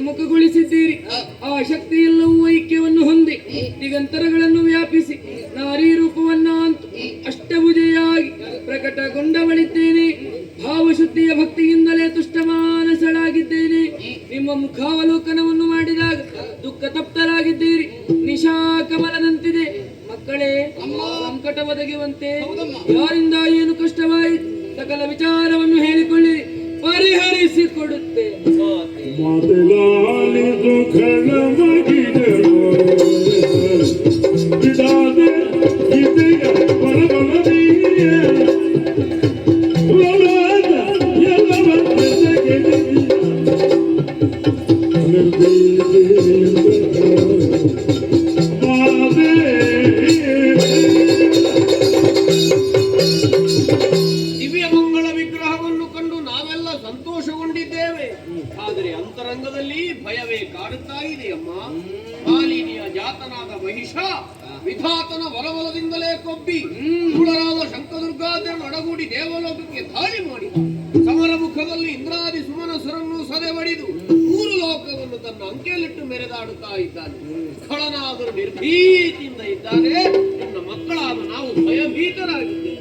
ಮುಖಗೊಳಿಸಿದ್ದೀರಿ. ಆ ಶಕ್ತಿ ಎಲ್ಲವೂ ಐಕ್ಯವನ್ನು ಹೊಂದಿ ದಿಗಂತರಗಳನ್ನು ವ್ಯಾಪಿಸಿ ನಾರಿ ರೂಪವನ್ನ ಅಂತೂ ಅಷ್ಟಭುಜೆಯಾಗಿ ಪ್ರಕಟಗೊಂಡವಳಿದ್ದೇನೆ. ಭಾವಶುದ್ಧಿಯ ಭಕ್ತಿಯಿಂದಲೇ ತುಷ್ಟಮಾನಸಳಾಗಿದ್ದೇನೆ. ನಿಮ್ಮ ಮುಖಾವಲೋಕನವನ್ನು ಮಾಡಿದಾಗ ದುಃಖ ತಪ್ತರಾಗಿದ್ದೀರಿ. ನಿಶಾ ಕಮಲದಂತಿದೆ. ಮಕ್ಕಳೇ, ಸಂಕಟ ಒದಗುವಂತೆ ಯಾರಿಂದ ಏನು ಕಷ್ಟವಾಯಿತು ಸಕಲ ವಿಚಾರವನ್ನು ಹೇಳಿಕೊಳ್ಳಿ, ಪರಿಹರಿಸಿಕೊಡುತ್ತೆ. ಆದರೆ ಅಂತರಂಗದಲ್ಲಿ ಭಯವೇ ಕಾಡುತ್ತಾ ಇದೆಯಮ್ಮ. ಮಾಲಿನಿಯ ಜಾತನಾದ ಮಹಿಷ ವಿಧಾತನ ಬಲಬಲದಿಂದಲೇ ಕೊಬ್ಬಿ ಧೂಳರಾದ ಶಂಕದುರ್ಗಾದೇವರು ಒಡಗೂಡಿ ದೇವಲೋಕಕ್ಕೆ ದಾಳಿ ಮಾಡಿ ಸಮರ ಮುಖದಲ್ಲಿ ಇಂದ್ರಾದಿ ಸುಮನಸರನ್ನು ಸದೆ ಬಡಿದು ಮೂರು ಲೋಕವನ್ನು ತನ್ನ ಅಂಕೆಯಲ್ಲಿಟ್ಟು ಮೆರೆದಾಡುತ್ತಾ ಇದ್ದಾನೆ. ಖಳನಾದರೂ ನಿರ್ಭೀತಿಯಿಂದ ಇದ್ದಾನೆ. ನಿನ್ನ ಮಕ್ಕಳಾದ ನಾವು ಭಯಭೀತರಾಗಿದ್ದೇವೆ.